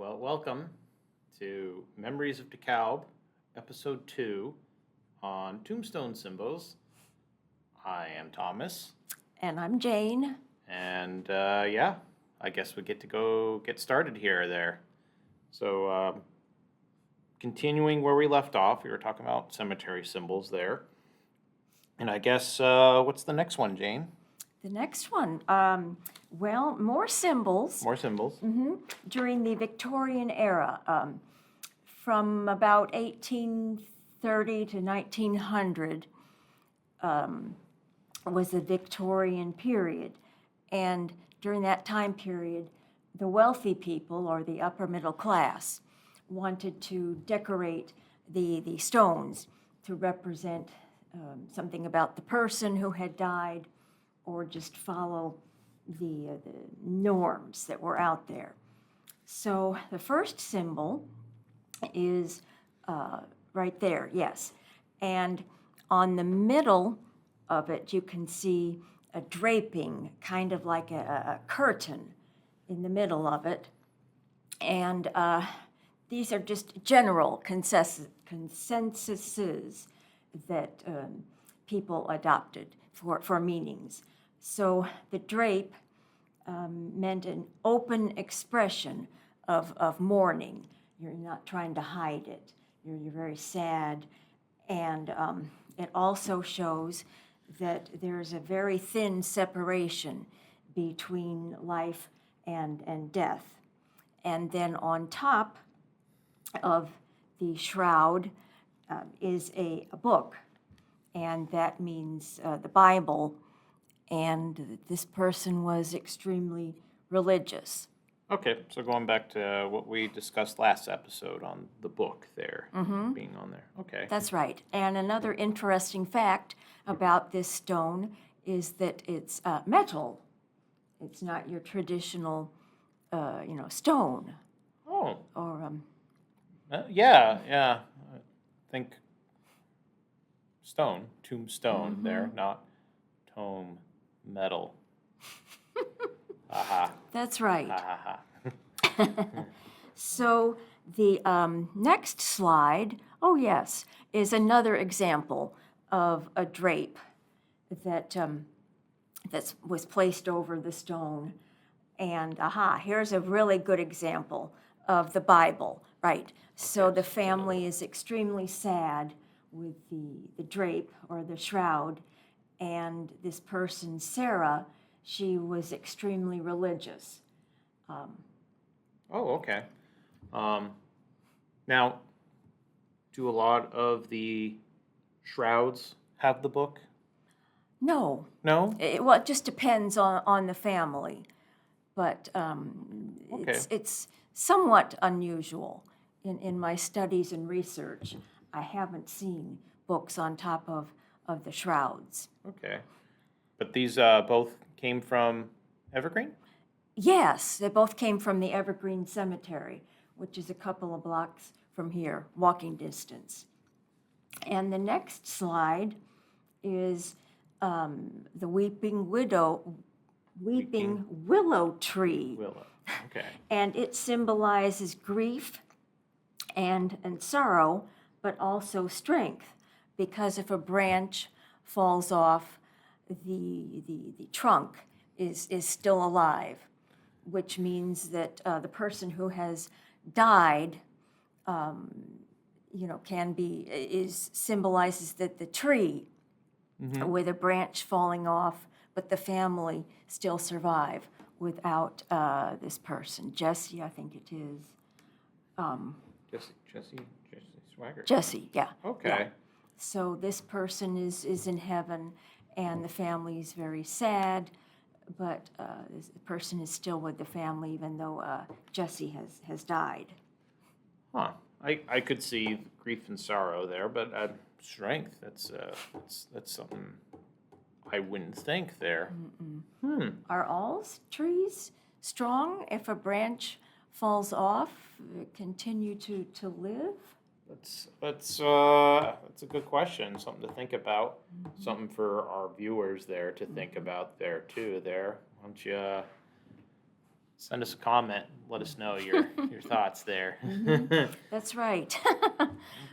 Well, welcome to Memories of DeKalb, Episode 2 on tombstone symbols. I am Thomas. And I'm Jane. And I guess we get to go get started here or there. So, continuing where we left off, we were talking about cemetery symbols there. And I guess, what's the next one, Jane? The next one, more symbols. More symbols. During the Victorian era, from about 1830 to 1900 was the Victorian period. And during that time period, the wealthy people, or the upper middle class, wanted to decorate the stones to represent something about the person who had died, or just follow the norms that were out there. So the first symbol is right there, yes. And on the middle of it, you can see a draping, kind of like a curtain in the middle of it. And these are just general consensuses that people adopted for meanings. So the drape meant an open expression of mourning. You're not trying to hide it. You're very sad. And it also shows that there's a very thin separation between life and death. And then on top of the shroud is a book, and that means the Bible. And this person was extremely religious. Okay, so going back to what we discussed last episode on the book there, being on there. Okay. That's right. And another interesting fact about this stone is that it's metal. It's not your traditional, stone. Oh. Or Yeah. I think stone, tombstone there, not tome metal. Aha. That's right. Ha. So the next slide, is another example of a drape that was placed over the stone. And here's a really good example of the Bible, right? So the family is extremely sad with the drape or the shroud, and this person, Sarah, she was extremely religious. Okay. Now, do a lot of the shrouds have the book? No. No? It just depends on the family, but it's somewhat unusual. In my studies and research, I haven't seen books on top of the shrouds. Okay. But these both came from Evergreen? Yes, they both came from the Evergreen Cemetery, which is a couple of blocks from here, walking distance. And the next slide is the weeping willow tree. Willow. Okay. And it symbolizes grief and sorrow, but also strength, because if a branch falls off, the trunk is still alive, which means that the person who has died, symbolizes that the tree with a branch falling off, but the family still survive without this person. Jesse, I think it is. Jesse Swagger. Jesse, yeah. Okay. Yeah. So this person is in heaven, and the family is very sad, but this person is still with the family, even though Jesse has died. Huh. I could see grief and sorrow there, but strength, that's something I wouldn't think there. Are all trees strong? If a branch falls off, continue to live? That's a good question. Something to think about. Something for our viewers there to think about there too. There, why don't you Send us a comment. Let us know your thoughts there. That's right.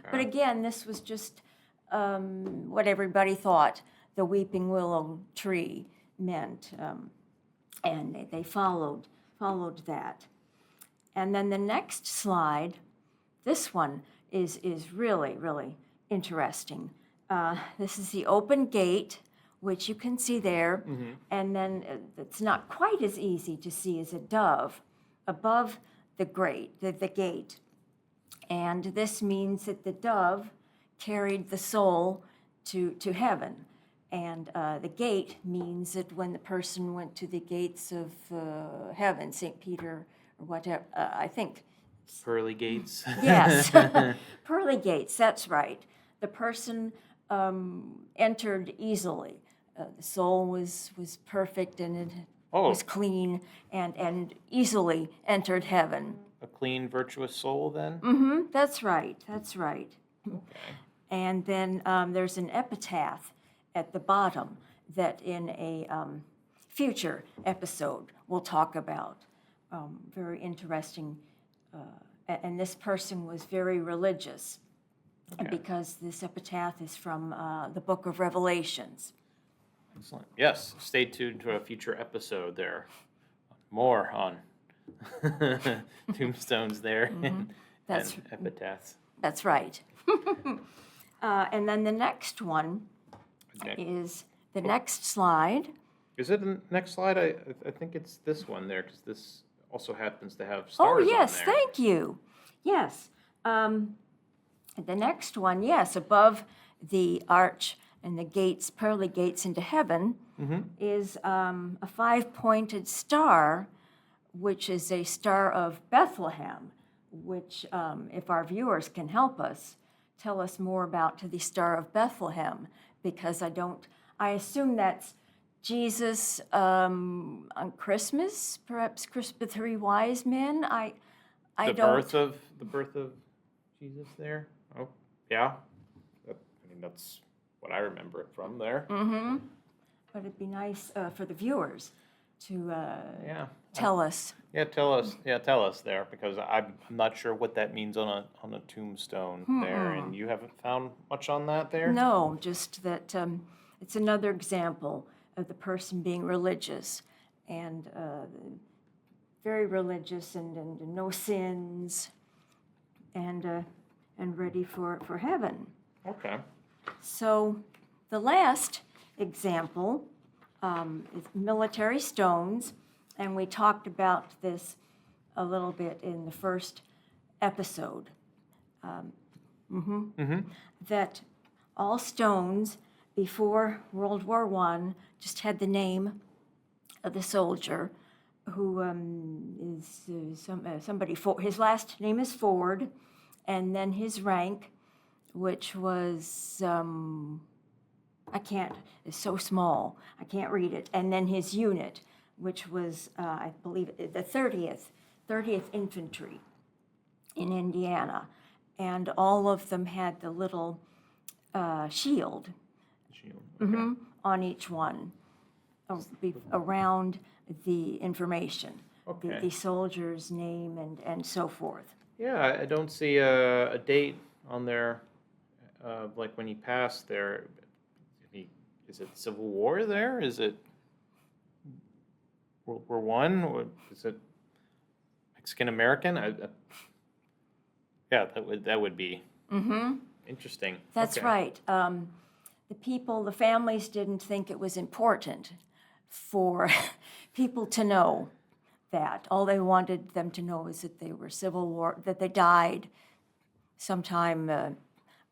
But again, this was just what everybody thought the weeping willow tree meant, and they followed that. And then the next slide, this one is really, really interesting. This is the open gate, which you can see there, and then it's not quite as easy to see as a dove above the gate. And this means that the dove carried the soul to heaven. And the gate means that when the person went to the gates of heaven, St. Peter or whatever, I think. Pearly gates. Yes, pearly gates, that's right. The person entered easily. The soul was perfect and it was clean and easily entered heaven. A clean, virtuous soul then? That's right. Okay. And then there's an epitaph at the bottom that in a future episode we'll talk about. Very interesting. And this person was very religious, because this epitaph is from the book of Revelations. Excellent. Yes, stay tuned to a future episode there. More on tombstones there and epitaphs. That's right. And then the next one is the next slide. Is it the next slide? I think it's this one there, because this also happens to have stars on yes, there. thank you. Yes. The next one, yes, above the arch and the gates, pearly gates into heaven, is a 5-pointed star, which is a star of Bethlehem, which, if our viewers can help us, tell us more about the Star of Bethlehem, because I assume that's Jesus on Christmas, perhaps Christmas, 3 wise men. The birth of Jesus there. Oh, yeah. That's what I remember it from there. But it'd be nice for the viewers to tell us. Yeah, tell us there, because I'm not sure what that means on a tombstone there, and you haven't found much on that there? No, just that it's another example of the person being religious and very religious and no sins and ready for heaven. Okay. So the last example is military stones, and we talked about this a little bit in the first episode. That all stones before World War I just had the name of the soldier, who is somebody. His last name is Ford, and then his rank, which was it's so small I can't read it, and then his unit, which was I believe the 30th Infantry in Indiana, and all of them had the little shield. Okay. On each one around the information, the soldier's name and so forth. Yeah, I don't see a date on there, like when he passed there. Is it Civil War there? Is it World War I? Is it Mexican American? Yeah, that would be interesting. That's right. The families didn't think it was important for people to know that. All they wanted them to know is that they were Civil War, that they died sometime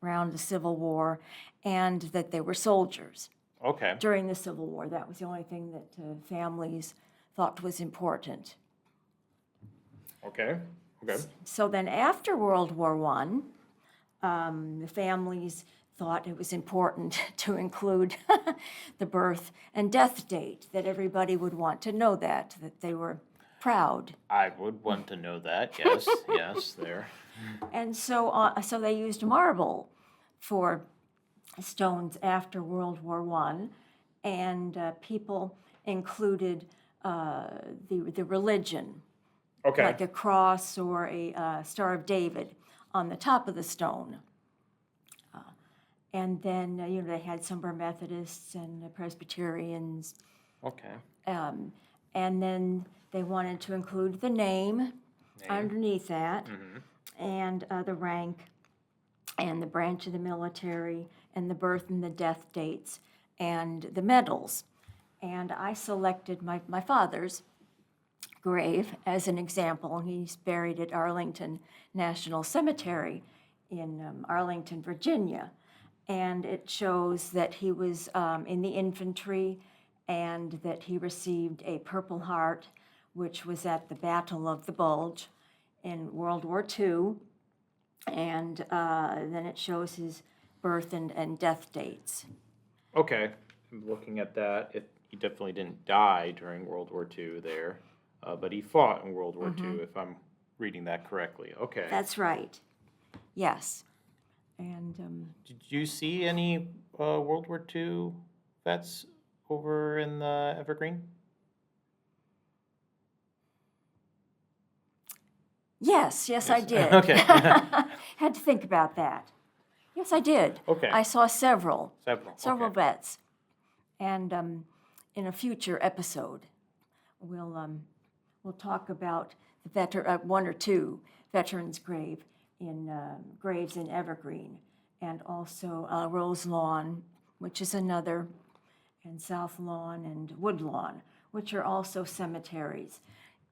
around the Civil War, and that they were soldiers. Okay. During the Civil War. That was the only thing that families thought was important. Okay. So then after World War I, the families thought it was important to include the birth and death date, that everybody would want to know that they were proud. I would want to know that, yes, yes, there. And so they used marble for stones after World War I, and people included the religion Okay. like a cross or a Star of David on the top of the stone. And then, they had some were Methodists and Presbyterians. Okay. And then they wanted to include the name underneath that, and the rank, and the branch of the military, and the birth and the death dates, and the medals. And I selected my father's grave as an example. He's buried at Arlington National Cemetery in Arlington, Virginia. And it shows that he was in the infantry and that he received a Purple Heart, which was at the Battle of the Bulge in World War II. And then it shows his birth and death dates. Okay. I'm looking at that. He definitely didn't die during World War II there, but he fought in World War II, if I'm reading that correctly. Okay. That's right. Yes. And Did you see any World War II vets over in the Evergreen? yes, I did. Okay. Had to think about that. Yes, I did. Okay. I saw several Several. Okay. vets. And in a future episode, we'll talk about the one or two veterans' graves in Evergreen, and also Rose Lawn, which is another, and South Lawn and Wood Lawn, which are also cemeteries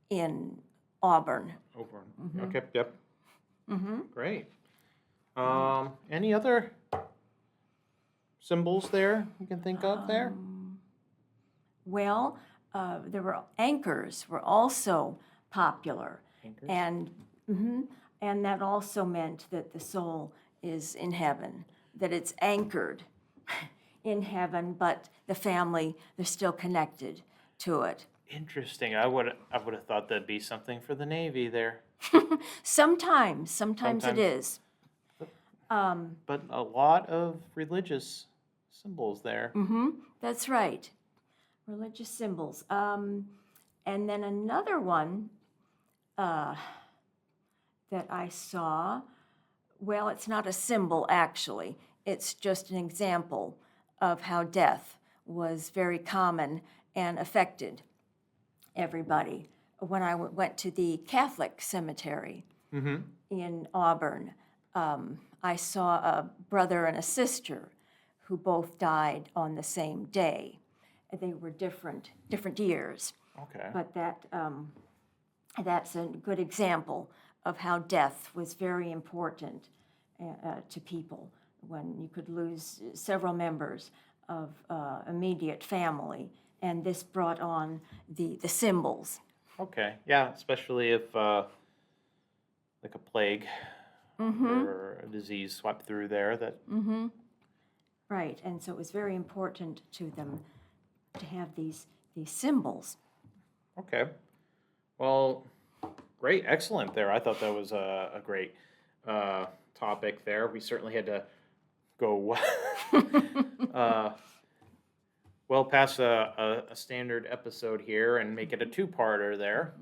in Auburn. Over. Okay. Yep. Great. Any other symbols there you can think of there? Well, there were anchors were also popular, Anchors? and that also meant that the soul is in heaven, that it's anchored in heaven, but the family, they're still connected to it. Interesting. I would have thought that'd be something for the Navy there. Sometimes it is. But a lot of religious symbols there. That's right. Religious symbols. And then another one that I saw, well, it's not a symbol actually. It's just an example of how death was very common and affected everybody. When I went to the Catholic cemetery in Auburn, I saw a brother and a sister who both died on the same day. They were different years, Okay. but that's a good example of how death was very important to people, when you could lose several members of immediate family, and this brought on the symbols. Okay. Yeah, especially if like a plague or a disease swept through there that Right, and so it was very important to them to have these symbols. Okay. Well, great, excellent there. I thought that was a great topic there. We certainly had to go well past a standard episode here and make it a two-parter there.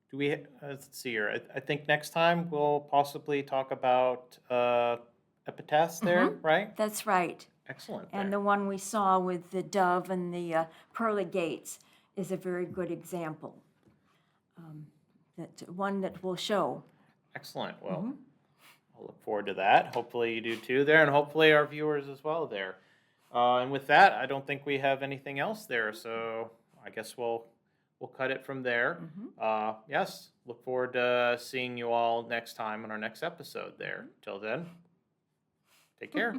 Do we, let's see here. I think next time we'll possibly talk about epitaphs there, right? That's right. Excellent. And there. the one we saw with the dove and the pearly gates is a very good example. One that we'll show. Excellent. Well, I'll look forward to that. Hopefully you do too there, and hopefully our viewers as well there. And with that, I don't think we have anything else there, so I guess we'll cut it from there. Yes, look forward to seeing you all next time on our next episode there. Till then, take care.